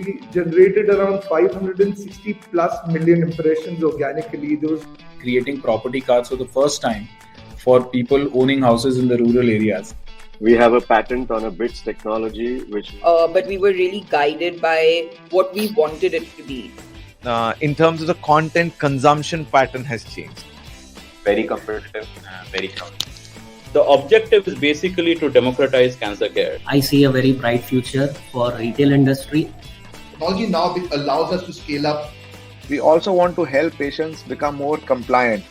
we generated around 560 plus million impressions organically. Those creating property cards for the first time for people owning houses in the rural areas. We have a patent on a bits technology, which... But we were really guided by what we wanted it to be. In terms of the content consumption pattern has changed. Very competitive, very crowded. The objective is basically to democratize cancer care. I see a very bright future for retail industry. Technology now allows us to scale up. We also want to help patients become more compliant.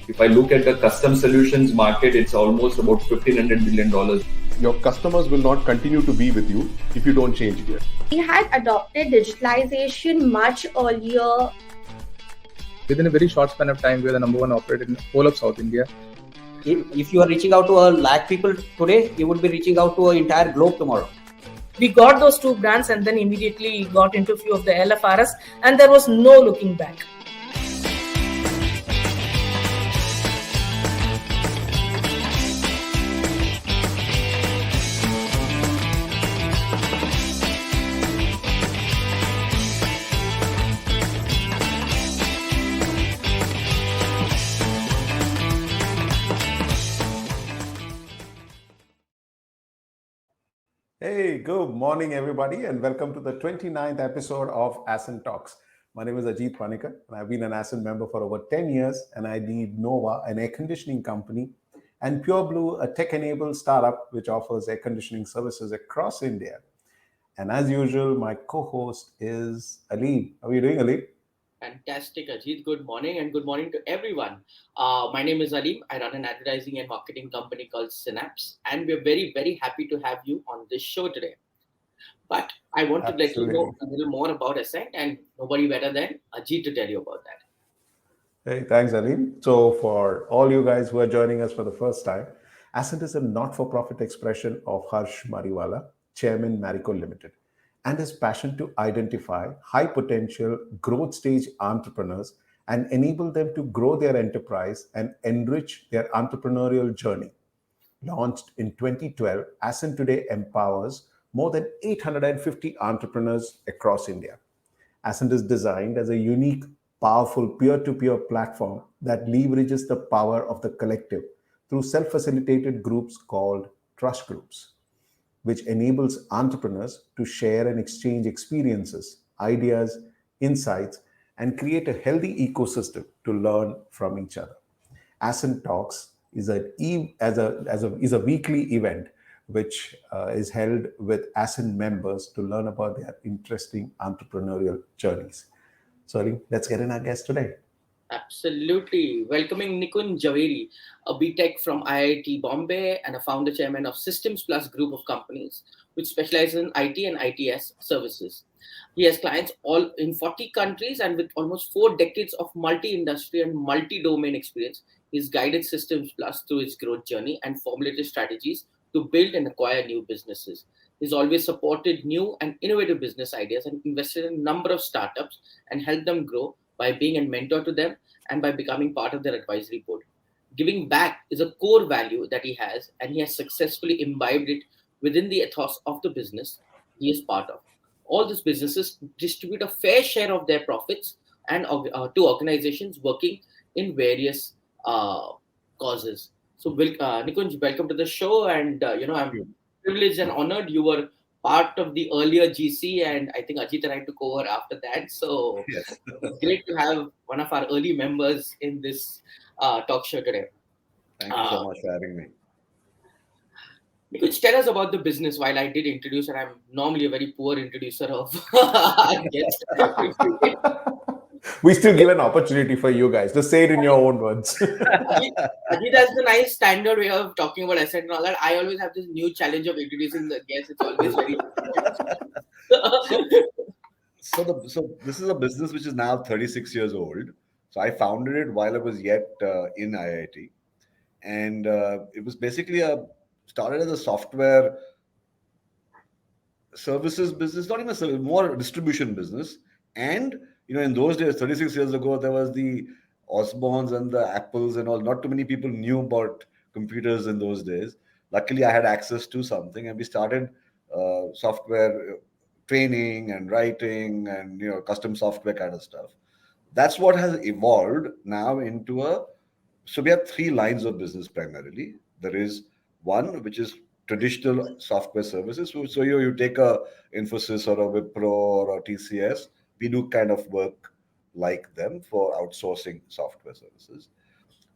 If I look at the custom solutions market, it's almost about $1,500 billion. Your customers will not continue to be with you if you don't change here. We had adopted digitalization much earlier. within a very short span of time, we are the number one operator in the whole of South India. If you are reaching out to a lakh people today, you would be reaching out to an entire globe tomorrow. We got those two brands and then immediately got into a few of the LFRs, and there was no looking back. Hey, good morning, everybody, and welcome to the 29th episode of Ascent Talks. My name is Ajit Panikar, and I've been an Ascent member for over 10 years, and I lead Nova, an air conditioning company, and Pure Blue, a tech-enabled startup which offers air conditioning services across India. And as usual, my co-host is Aleem. How are you doing, Aleem? Fantastic, Ajit. Good morning, and good morning to everyone. My name is Aleem. I run an advertising and marketing company called Synapse, and we're very, very happy to have you on this show today. But I want to let you know a little more about Ascent, and nobody better than Ajit to tell you about that. Hey, thanks, Aleem. So for all you guys who are joining us for the first time, Ascent is a not-for-profit expression of Harsh Mariwala, Chairman, Marico Limited, and his passion to identify high-potential growth stage entrepreneurs and enable them to grow their enterprise and enrich their entrepreneurial journey. Launched in 2012, Ascent today empowers more than 850 entrepreneurs across India. Ascent is designed as a unique, powerful peer-to-peer platform that leverages the power of the collective through self-facilitated groups called trust groups, which enables entrepreneurs to share and exchange experiences, ideas, insights, and create a healthy ecosystem to learn from each other. Ascent Talks is a weekly event which is held with Ascent members to learn about their interesting entrepreneurial journeys. So let's get in our guest today. Absolutely. Welcoming Nikunj Jhaveri, a BTech from IIT Bombay and a founder chairman of Systems Plus group of companies, which specializes in IT and ITS services. He has clients all in 40 countries, and with almost 4 decades of multi-industry and multi-domain experience, he's guided Systems Plus through its growth journey and formulated strategies to build and acquire new businesses. He's always supported new and innovative business ideas and invested in a number of startups and helped them grow by being a mentor to them and by becoming part of their advisory board. Giving back is a core value that he has, and he has successfully imbibed it within the ethos of the business he is part of. All these businesses distribute a fair share of their profits and to organizations working in various causes. So, Nikunj, welcome to the show, and I'm privileged and honored you were part of the earlier GC, and I think Ajit and I took over after that. So yes. It's great to have one of our early members in this talk show today. Thank you so much for having me. Nikunj, tell us about the business. While I did introduce, and I'm normally a very poor introducer of guests. We still give an opportunity for you guys to say it in your own words. Ajit has the nice standard way of talking about Ascent and all that. I always have this new challenge of introducing the guests. It's always very So this is a business which is now 36 years old. So I founded it while I was yet in IIT. And it was basically started as a software services business, not even service, more distribution business. And in those days, 36 years ago, there was the Osborns and the Apples and all. Not too many people knew about computers in those days. Luckily, I had access to something, and we started software training and writing and custom software kind of stuff. That's what has evolved now into a. So we have three lines of business primarily. There is one which is traditional software services. So you take a Infosys or a Wipro or a TCS. We do kind of work like them for outsourcing software services.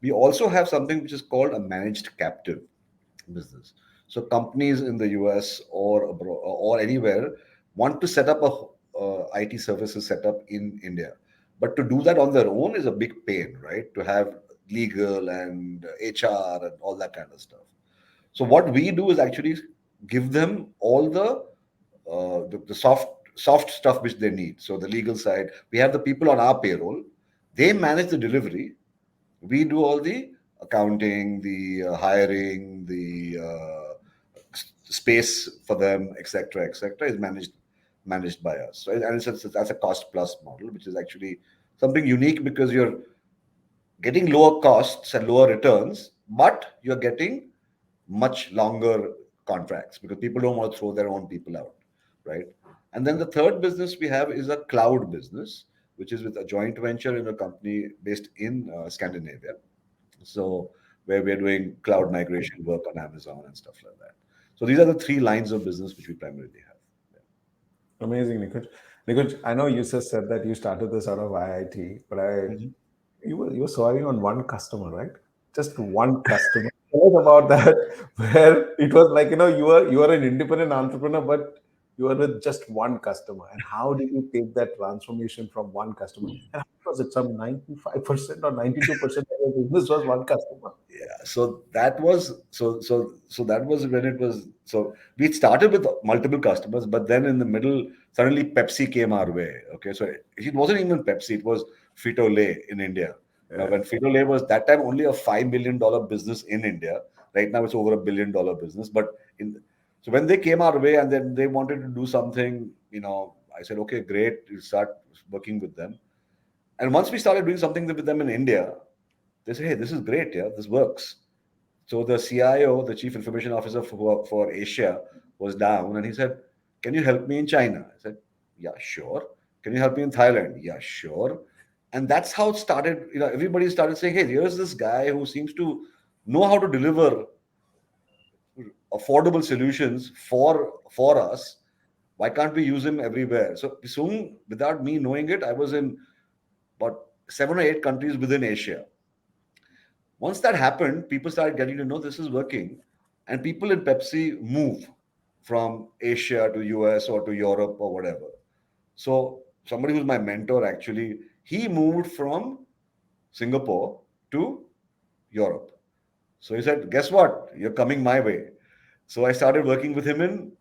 We also have something which is called a managed captive business. So companies in the US or abroad or anywhere want to set up a IT services setup in India, but to do that on their own is a big pain, right? To have legal and HR and all that kind of stuff. So what we do is actually give them all the soft stuff which they need. So the legal side, we have the people on our payroll. They manage the delivery. We do all the accounting, the hiring, the space for them, etc., etc., is managed by us. So, and that's a cost plus model, which is actually something unique because you're getting lower costs and lower returns, but you're getting much longer contracts because people don't want to throw their own people out, right? And then the third business we have is a cloud business, which is with a joint venture in a company based in Scandinavia. So where we're doing cloud migration work on Amazon and stuff like that. So these are the three lines of business which we primarily have. Yeah. Amazing, Nikunj. Nikunj, I know you just said that you started this out of IIT, but you were serving on one customer, right? Just one customer. Tell us about that, where it was like, you were an independent entrepreneur, but you were with just one customer. And how did you take that transformation from one customer? And how was it? Some 95% or 92% of your business was one customer. Yeah, so that was that was when it was. So we started with multiple customers, but then in the middle, suddenly Pepsi came our way. Okay, so it wasn't even Pepsi; it was Frito-Lay in India. Now, when Frito-Lay was that time only a $5 million business in India. Right now, it's over $1 billion business. But so when they came our way and then they wanted to do something, I said, okay, great, you start working with them. And once we started doing something with them in India, they said, hey, this is great, yeah, this works. So the CIO, the Chief Information Officer for Asia, was down and he said, can you help me in China? I said, yeah, sure. Can you help me in Thailand? Yeah, sure. And that's how it started. Everybody started saying, hey, here's this guy who seems to know how to deliver affordable solutions for us. Why can't we use him everywhere? So soon, without me knowing it, I was in about 7 or 8 countries within Asia. Once that happened, people started getting to know this is working. And people in Pepsi move from Asia to US or to Europe or whatever. So somebody who's my mentor, actually, he moved from Singapore to Europe. So he said, guess what? You're coming my way. So I started working with him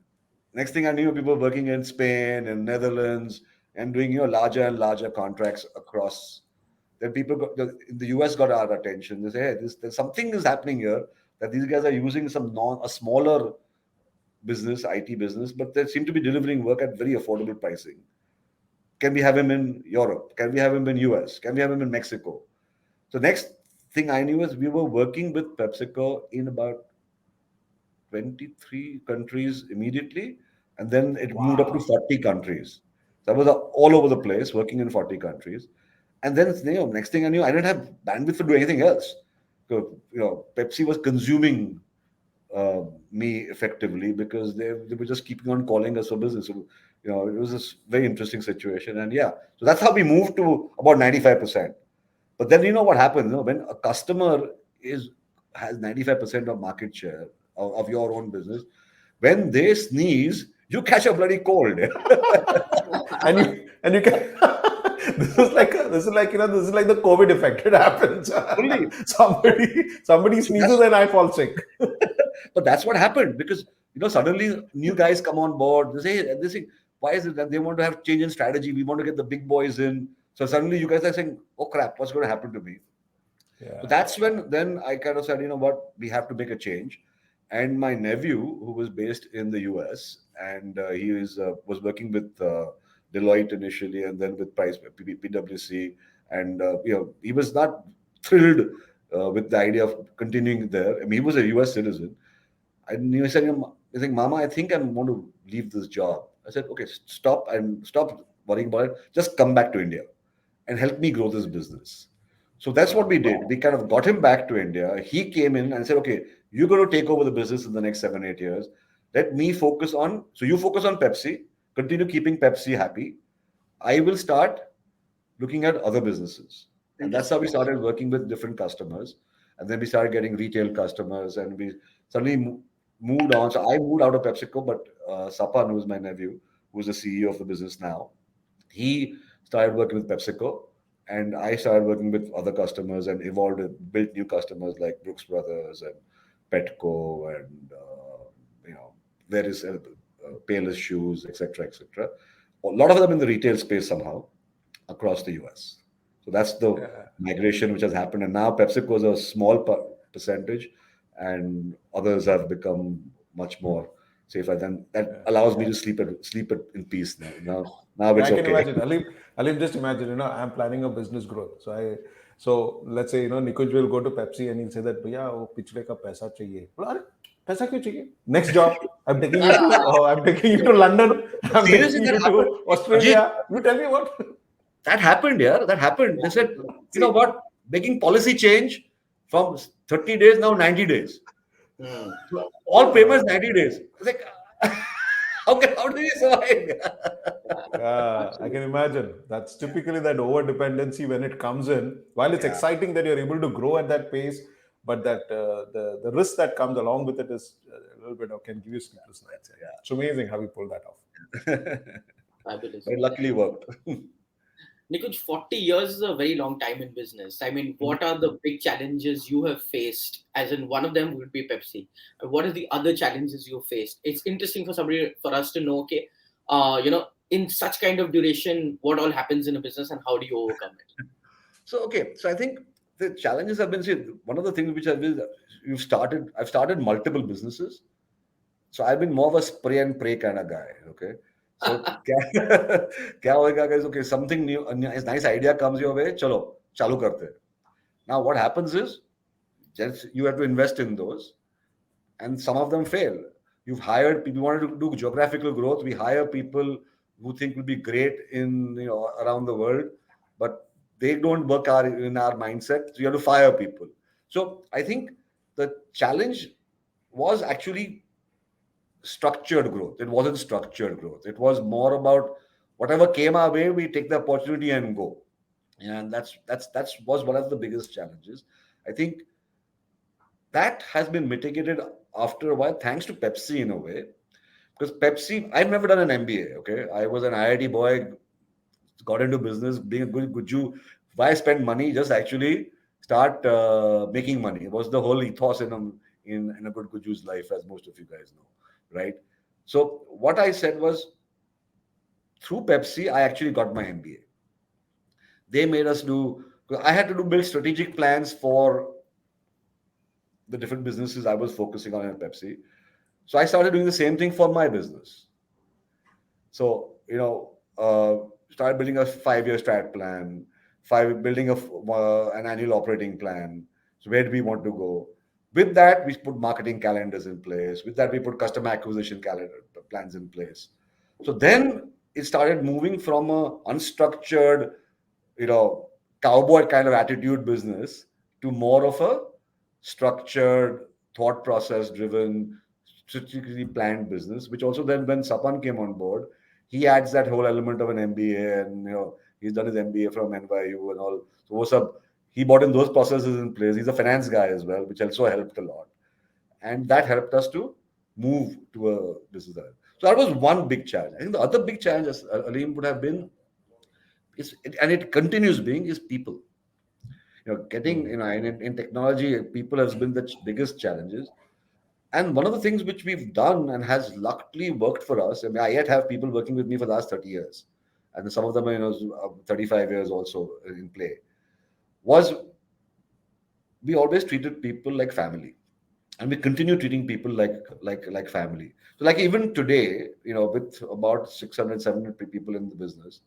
next thing I knew, people were working in Spain and Netherlands and doing, larger and larger contracts across. Then people in the US got our attention. They say, hey, there's something is happening here that these guys are using a smaller business, IT business, but they seem to be delivering work at very affordable pricing. Can we have him in Europe? Can we have him in US? Can we have him in Mexico? So next thing I knew is we were working with PepsiCo in about 23 countries immediately. And then it moved up to 40 countries. So I was all over the place, working in 40 countries. And then next thing I knew, I didn't have bandwidth to do anything else. So, Pepsi was consuming me effectively because they were just keeping on calling us for business. So, it was this very interesting situation. And so that's how we moved to about 95%. But then what happens? When a customer has 95% of market share of your own business, when they sneeze, you catch a bloody cold. and you can. This is like the COVID effect. It happens. Somebody sneezes and I fall sick. But that's what happened because suddenly new guys come on board. They say, why is it that they want to have change in strategy? We want to get the big boys in. So suddenly you guys are saying, oh crap, what's going to happen to me? Yeah. So that's when then I kind of said, what, we have to make a change. And my nephew, who was based in the US, and he was working with Deloitte initially, and then with PwC, and he was not thrilled with the idea of continuing there. I mean, he was a US citizen, and he said, "Mama, I think I want to leave this job I said, okay, stop worrying about it. Just come back to India and help me grow this business. So that's what we did. We kind of got him back to India. He came in and said, okay, you're going to take over the business in the next 7, 8 years. Let me focus on, so you focus on Pepsi, continue keeping Pepsi happy. I will start looking at other businesses. And that's how we started working with different customers. And then we started getting retail customers and we suddenly moved on. So I moved out of PepsiCo, but Sapan, who's my nephew, who's the CEO of the business now, he started working with PepsiCo. And I started working with other customers and evolved and built new customers like Brooks Brothers and Petco and various Payless Shoes, etc., etc. A lot of them in the retail space somehow across the US. So that's the migration which has happened. And now PepsiCo is a small percentage, and others have become much more safer. Then that allows me to sleep in peace now. Now it's I can okay. imagine. Alim, just imagine, I'm planning a business growth. So let's say, Nikunj will go to Pepsi and he'll say that, भैया वो पिछले का पैसा चाहिए. बोला, अरे पैसा क्यों चाहिए? Next job, I'm taking you to London. I'm taking you to Australia. You tell me what? That happened, yeah. That happened. They said, you know what? Making policy change from 30 days now 90 days. So all payments 90 days. It's like, how do you survive? I can imagine. That's typically that over dependency when it comes in. While it's exciting that you're able to grow at that pace, but that the risk that comes along with it is a little bit can give you sleepless nights. Yeah. It's amazing how we pull that off. Fabulous. It luckily worked. Nikunj, 40 years is a very long time in business. I mean, what are the big challenges you have faced? As in, one of them would be Pepsi. What are the other challenges you faced? It's interesting for us to know, okay, in such kind of duration, what all happens in a business and how do you overcome it? So I think the challenges have been, one of the things which I've started multiple businesses. So I've been more of a spray and pray kind of guy. Okay. So क्या होगा guys? Okay, something new, a nice idea comes your way, chalo, chalu karte. Now what happens is, just you have to invest in those, and some of them fail. You've hired people. You wanted to do geographical growth. We hire people who think will be great in around the world, but they don't work in our mindset. So you have to fire people. So I think the challenge was actually structured growth. It wasn't structured growth. It was more about whatever came our way, we take the opportunity and go. And that was one of the biggest challenges. I think that has been mitigated after a while, thanks to Pepsi in a way. Because Pepsi, I've never done an MBA. Okay, I was an IIT boy, got into business, being a good Jew. Why spend money? Just actually start making money. It was the whole ethos in a good Jew's life, as most of you guys know. Right. So what I said was, through Pepsi, I actually got my MBA. They made us I had to build strategic plans for the different businesses I was focusing on at Pepsi. So I started doing the same thing for my business. So, started building a 5-year strat plan, building an annual operating plan. So where do we want to go? With that, we put marketing calendars in place. With that, we put customer acquisition plans in place. So then it started moving from a unstructured, cowboy kind of attitude business to more of a structured, thought process driven, strategically planned business, which also then when Sapan came on board, he adds that whole element of an MBA, and he's done his MBA from NYU and all. So he brought in those processes in place. He's a finance guy as well, which also helped a lot. And that helped us to move to a business. So that was one big challenge. I think the other big challenge, as Alim would have been, and it continues being, is people. Getting, in technology, people has been the biggest challenges. And one of the things which we've done and has luckily worked for us, I yet have people working with me for the last 30 years. And some of them are, 35 years also in play. Was we always treated people like family, and we continue treating people like family. So like even today, with about 600, 700 people in the business,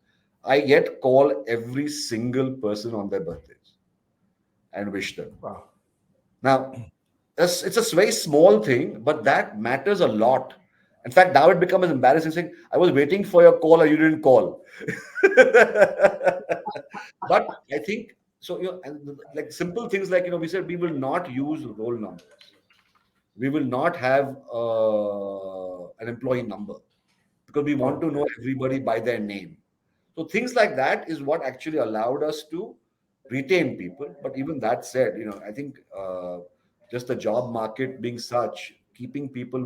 I yet call every single person on their birthdays and wish them. Wow. Now, it's a very small thing, but that matters a lot. In fact, now it becomes embarrassing saying, I was waiting for your call or you didn't call. But I think, so, and like simple things like, we said we will not use roll numbers. We will not have an employee number because we want to know everybody by their name. So things like that is what actually allowed us to retain people. But even that said, I think just the job market being such, keeping people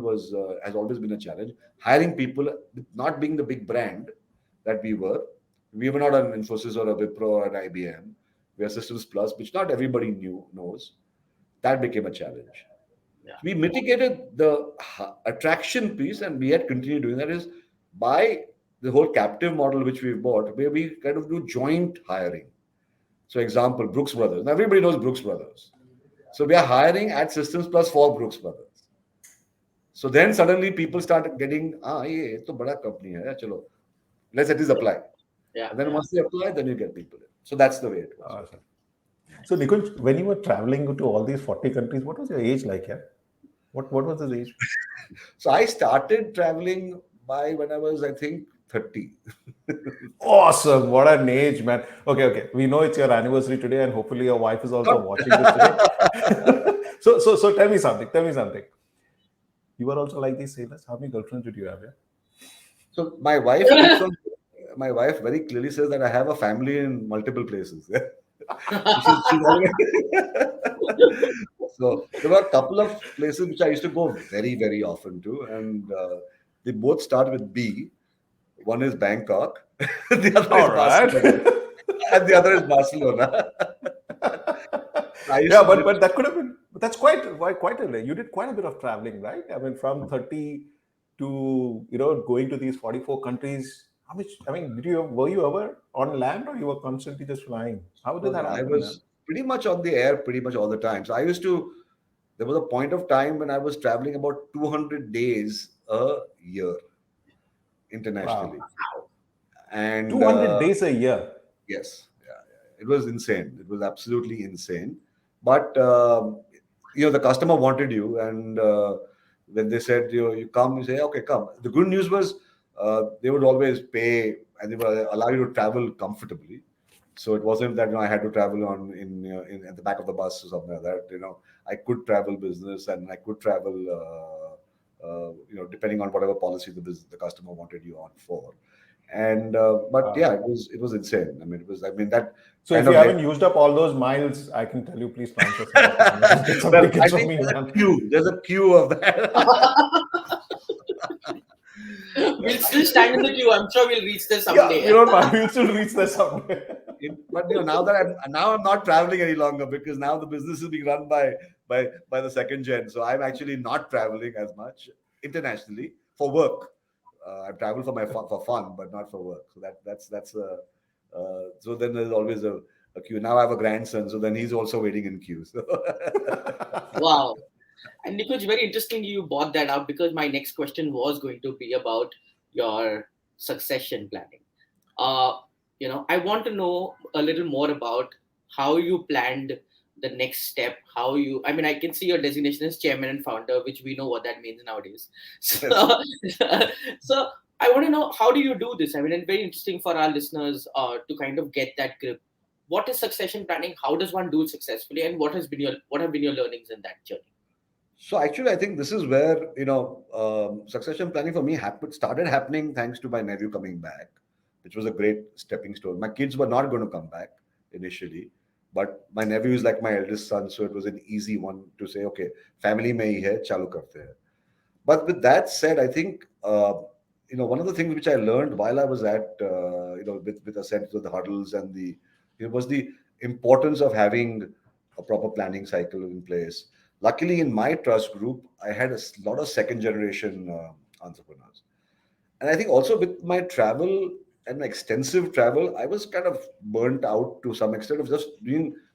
has always been a challenge. Hiring people, not being the big brand that we were not an Infosys or a Wipro or an IBM. We are Systems Plus, which not everybody knows. That became a challenge. Yeah. We mitigated the attraction piece, and we had continued doing that is by the whole captive model which we've bought, where we kind of do joint hiring. So, example, Brooks Brothers. Now, everybody knows Brooks Brothers. So, we are hiring at Systems Plus for Brooks Brothers. So, then suddenly people start getting, ye to bada company hai, chalo, let's at least apply. Yeah. And then once they apply, then you get people in. So, that's the way it was. Awesome. So, Nikunj, when you were traveling to all these 40 countries, what was your age like here? What was his age? So, I started traveling by when I was, I think, 30. Awesome. What an age, man. Okay. We know it's your anniversary today, and hopefully your wife is also watching this today. So tell me something. You were also like these sailors. How many girlfriends did you have here? So my wife very clearly says that I have a family in multiple places. So there were a couple of places which I used to go very, very often to, and they both start with B. One is Bangkok, the other is Barcelona, and the other is Barcelona. But that could have been. But that's quite a. You did quite a bit of traveling, right? I mean, from 30 to going to these 44 countries. How much? I mean, were you ever on land, or you were constantly just flying? How did that happen? I was pretty much on the air pretty much all the time. So there was a point of time when I was traveling about 200 days a year internationally. Wow. And 200 days a year. Yes. Yeah. It was insane. It was absolutely insane. But, the customer wanted you. And when they said, you come, you say, okay, come. The good news was they would always pay and they would allow you to travel comfortably. So it wasn't that I had to travel in at the back of the bus or something like that. I could travel business and I could travel, depending on whatever policy the customer wanted you on for. And it was insane. I mean, that. So if you haven't used up all those miles, I can tell you, please transfer some. Well, I think there's a queue of that. We'll still stand in the queue. I'm sure we'll reach there someday. Yeah, you don't mind. We'll still reach there someday. But now that I'm not traveling any longer because now the business is being run by the second gen. So I'm actually not traveling as much internationally for work. I travel for fun, but not for work. So that's so then there's always a queue. Now I have a grandson, so then he's also waiting in queue. So. Wow. And Nikunj, very interesting you brought that up because my next question was going to be about your succession planning. I want to know a little more about how you planned the next step. I can see your designation as chairman and founder, which we know what that means nowadays. So I want to know, how do you do this? I mean, it's very interesting for our listeners to kind of get that grip. What is succession planning? How does one do it successfully? And what have been your learnings in that journey? So actually, I think this is where, succession planning for me started happening thanks to my nephew coming back, which was a great stepping stone. My kids were not going to come back initially, but my nephew is like my eldest son. So it was an easy one to say, okay, family mein hi hai, chalu karte hai. But with that said, I think, one of the things which I learned while I was at, with Ascent, with the hurdles and it was the importance of having a proper planning cycle in place. Luckily, in my trust group, I had a lot of second generation entrepreneurs. And I think also with my travel and my extensive travel, I was kind of burnt out to some extent of just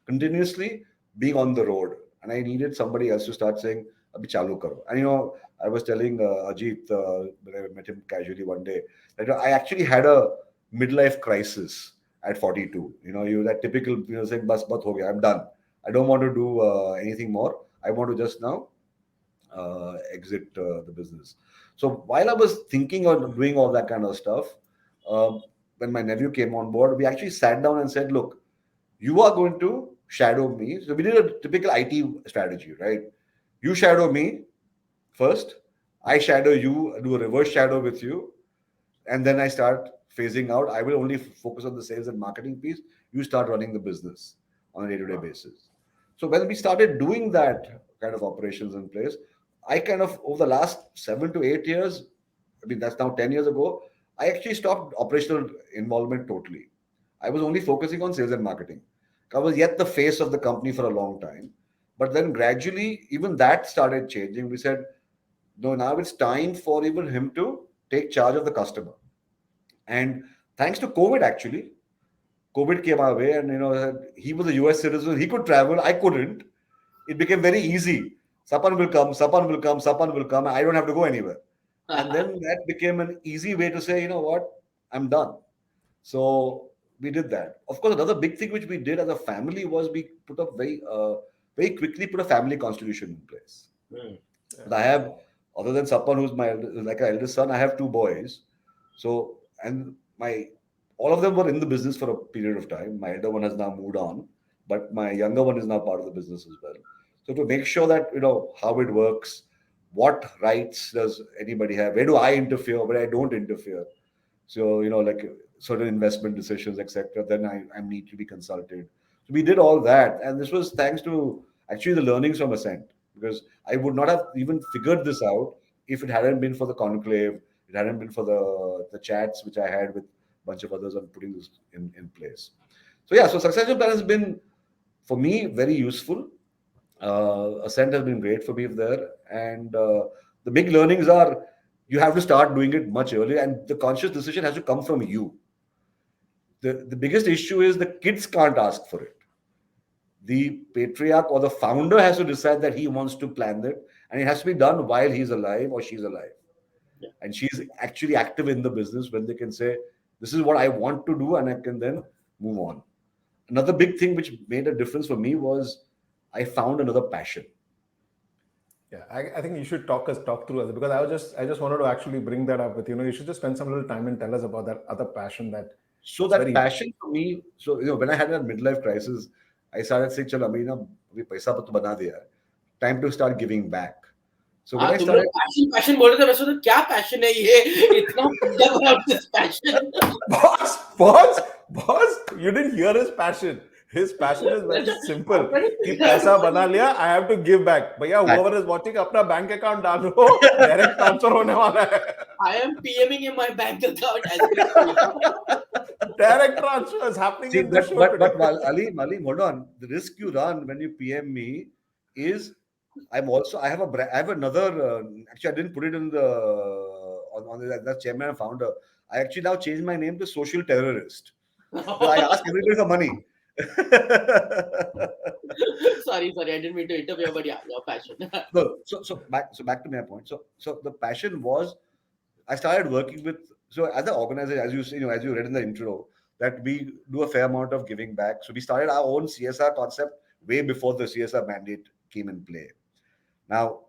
continuously being on the road. And I needed somebody else to start saying, Abhi chalu karo. And I was telling Ajit, when I met him casually one day, that I actually had a midlife crisis at 42. You that typical, saying, bas bat ho gaya, I'm done. I don't want to do anything more. I want to just now exit the business. So while I was thinking of doing all that kind of stuff, when my nephew came on board, we actually sat down and said, look, you are going to shadow me. So we did a typical IT strategy, right? You shadow me first, I shadow you, do a reverse shadow with you, and then I start phasing out. I will only focus on the sales and marketing piece. You start running the business on a day-to-day basis. So when we started doing that kind of operations in place, I kind of, over the last 7 to 8 years, I mean, that's now 10 years ago, I actually stopped operational involvement totally. I was only focusing on sales and marketing. I was yet the face of the company for a long time. But then gradually, even that started changing. We said, no, now it's time for even him to take charge of the customer. And thanks to COVID, actually, COVID came our way, and he was a US citizen. He could travel. I couldn't. It became very easy. Sapan will come. Sapan will come. Sapan will come. I don't have to go anywhere. And then that became an easy way to say, you know what, I'm done. So we did that. Of course, another big thing which we did as a family was we put up very quickly put a family constitution in place. I have, other than Sapan, who's my like an eldest son, I have two boys. So, and all of them were in the business for a period of time. My elder one has now moved on, but my younger one is now part of the business as well. So to make sure that how it works, what rights does anybody have, where do I interfere, where I don't interfere. So like certain investment decisions, etc. Then I need to be consulted. So we did all that, and this was thanks to actually the learnings from Ascent, because I would not have even figured this out if it hadn't been for the conclave, it hadn't been for the chats which I had with a bunch of others on putting this in place. So yeah, so succession plan has been, for me, very useful. Ascent has been great for me there. And the big learnings are, you have to start doing it much earlier, and the conscious decision has to come from you. The biggest issue is the kids can't ask for it. The patriarch or the founder has to decide that he wants to plan that, and it has to be done while he's alive or she's alive. Yeah. And she's actually active in the business when they can say, this is what I want to do, and I can then move on. Another big thing which made a difference for me was I found another passion. Yeah, I think you should talk through us, because I just wanted to actually bring that up with you should just spend some little time and tell us about that other passion that. So that passion for me, so when I had a midlife crisis, I started saying, "Chalo, abhi paisa to bana diya. Time to start giving back." So when I started, passion बोल रहे थे, वैसे तो क्या passion है ये? इतना about this passion. Boss, you didn't hear his passion. His passion is very simple. कि पैसा बना लिया, I have to give back. भैया, whoever is watching, अपना bank account डालो, direct transfer होने वाला है. I am PMing in my bank account as we speak. Direct transfer is happening in the show today. But Ali, hold on. The risk you run when you PM me is, I have another. Actually, I didn't put it in the chairman and founder. I actually now changed my name to social terrorist. So I ask everybody for money. Sorry, I didn't mean to interfere, but yeah, your passion. No, so back to my point. So the passion was, I started working with. So as an organizer, as you read in the intro, that we do a fair amount of giving back. So we started our own CSR concept way before the CSR mandate came in play. Now,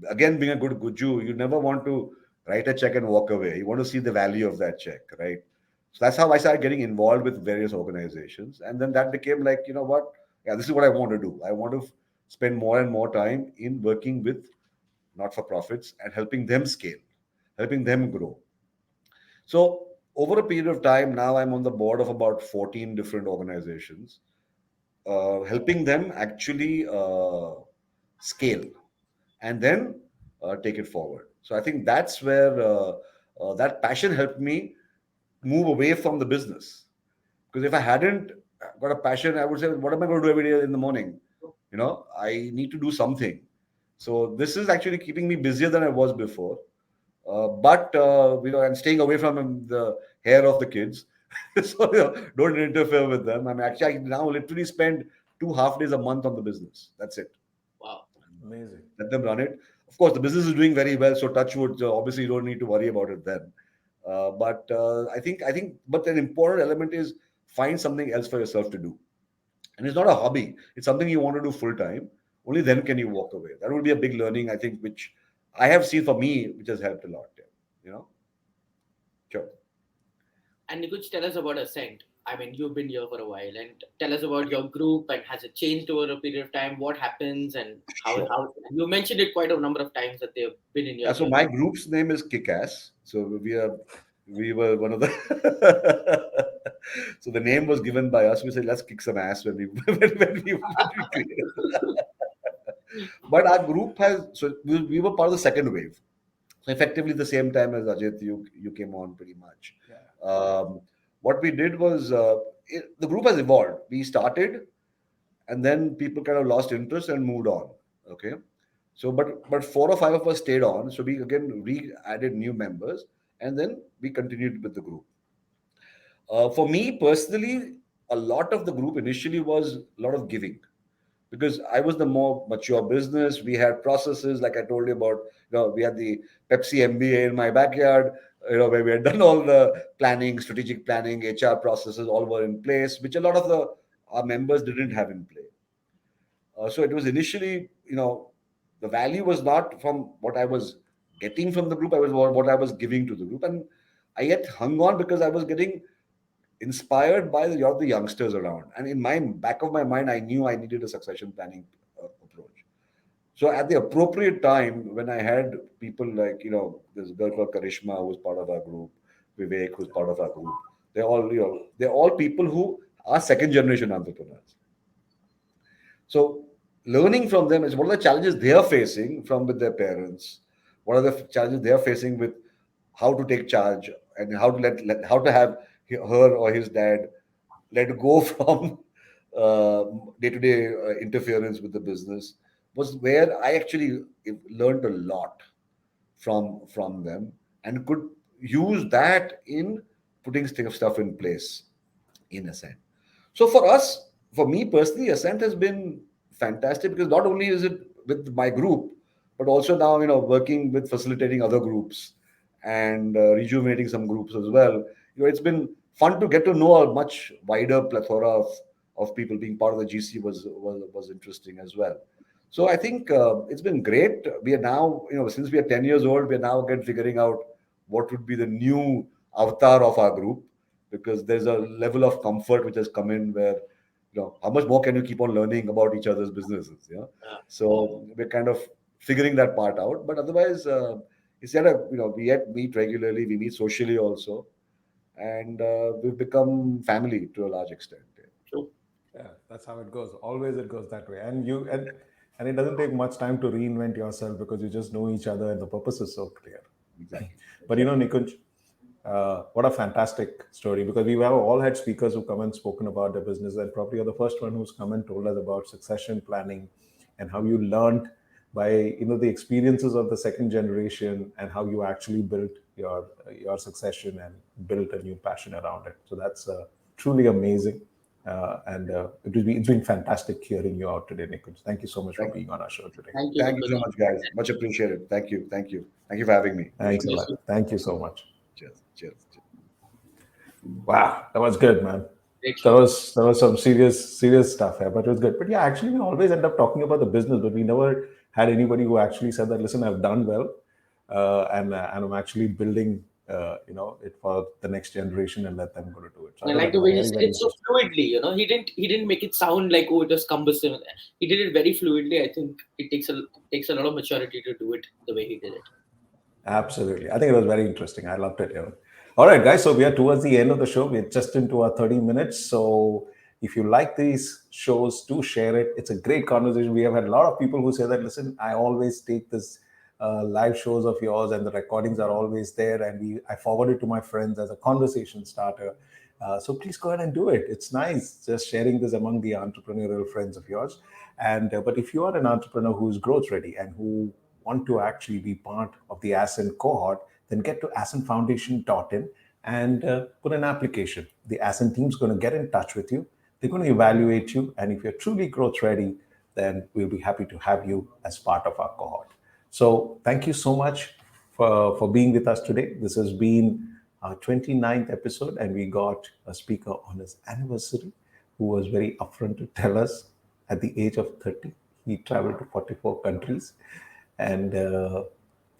again, being a good Jew, you never want to write a check and walk away. You want to see the value of that check, right? So that's how I started getting involved with various organizations. And then that became like, you know what? Yeah, this is what I want to do. I want to spend more and more time in working with not-for-profits and helping them scale, helping them grow. So over a period of time, now I'm on the board of about 14 different organizations, helping them actually scale and then take it forward. So I think that's where that passion helped me move away from the business. Because if I hadn't got a passion, I would say, what am I going to do every day in the morning? I need to do something. So this is actually keeping me busier than I was before. But I'm staying away from the hair of the kids. So don't interfere with them. I now literally spend 2 half days a month on the business. That's it. Wow. Amazing. Let them run it. Of course, the business is doing very well. So touch wood, obviously you don't need to worry about it then. But I think but an important element is find something else for yourself to do. And it's not a hobby. It's something you want to do full time. Only then can you walk away. That would be a big learning, I think, which I have seen for me, which has helped a lot. You know, sure. And Nikunj, tell us about Ascent. I mean, you've been here for a while, and tell us about your group and has it changed over a period of time? What happens and how? Sure. How you mentioned it quite a number of times that they've been in your Yeah, so journey. my group's name is Kick-Ass. So we were one of the. So the name was given by us. We said, let's kick some ass when we created. But our group has, so we were part of the second wave. So effectively the same time as Ajit, you came on pretty much. What we did was the group has evolved. We started, and then people kind of lost interest and moved on. Okay, so but 4 or 5 of us stayed on. So we again re-added new members, and then we continued with the group. For me personally, a lot of the group initially was a lot of giving, because I was the more mature business. We had processes, like I told you about. We had the Pepsi MBA in my backyard. Where we had done all the planning, strategic planning, HR processes, all were in place, which a lot of our members didn't have in play. So it was initially, the value was not from what I was getting from the group. I was what I was giving to the group, and I yet hung on because I was getting inspired by the youngsters around. And in my back of my mind, I knew I needed a succession planning approach. So at the appropriate time, when I had people like, this girl called Karishma, who was part of our group, Vivek, who's part of our group, they're all people who are second generation entrepreneurs. So learning from them is what are the challenges they are facing from with their parents, what are the challenges they are facing with how to take charge, and how to how to have her or his dad let go from day-to-day interference with the business, was where I actually learned a lot from them, and could use that in putting stuff in place in Ascent. So for me personally, Ascent has been fantastic, because not only is it with my group, but also now working with facilitating other groups and rejuvenating some groups as well. It's been fun to get to know a much wider plethora of people. Being part of the GC was interesting as well. So I think it's been great. We are now, since we are 10 years old, we are now again figuring out what would be the new avatar of our group, because there's a level of comfort which has come in where, how much more can you keep on learning about each other's businesses? So we're kind of figuring that part out. But otherwise, it's yet we yet meet regularly. We meet socially also, and we've become family to a large extent. Yeah, that's how it goes. Always it goes that way. And it doesn't take much time to reinvent yourself, because you just know each other and the purpose is so clear. Exactly. But Nikunj, what a fantastic story, because we have all had speakers who come and spoken about their business, and probably you're the first one who's come and told us about succession planning and how you learned by the experiences of the second generation, and how you actually built your succession and built a new passion around it. So that's truly amazing. And it's been fantastic hearing you out today, Nikunj. Thank you so much for being on our show today. Thank you so much, guys. Much appreciated. Thank you for having me. Thanks a lot. Thank you so much. Cheers. Wow, that was good, man. There was some serious stuff here, but it was good. But yeah, actually, we always end up talking about the business, but we never had anybody who actually said that, listen, I've done well, and I'm actually building it for the next generation, and let them go to do it. So I like the way he said it so fluidly. He didn't make it sound like, oh, it was cumbersome. He did it very fluidly. I think it takes a lot of maturity to do it the way he did it. Absolutely. I think it was very interesting. I loved it. All right, guys. So we are towards the end of the show. We're just into our 30 minutes. So if you like these shows, do share it. It's a great conversation. We have had a lot of people who say that, listen, I always take this live shows of yours, and the recordings are always there, and I forward it to my friends as a conversation starter. So please go ahead and do it. It's nice just sharing this among the entrepreneurial friends of yours. And but if you are an entrepreneur who is growth ready and who want to actually be part of the Ascent cohort, then get to ascentfoundation.in and put an application. The Ascent team is going to get in touch with you. They're going to evaluate you. And if you're truly growth ready, then we'll be happy to have you as part of our cohort. So thank you so much for being with us today. This has been our 29th episode, and we got a speaker on his anniversary who was very upfront to tell us at the age of 30, he traveled to 44 countries. And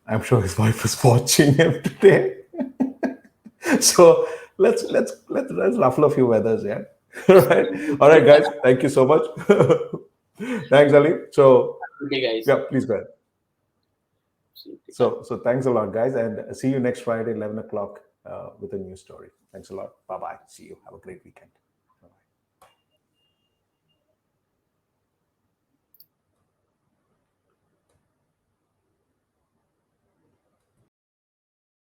I'm sure his wife is watching him today. So let's ruffle a few feathers, yeah. All right, guys. Thank you so much. Thanks, Ali. So, Okay, guys. yeah, please go ahead. So thanks a lot, guys, and see you next Friday, 11 o'clock, with a new story. Thanks a lot. Bye bye. See you. Have a great weekend.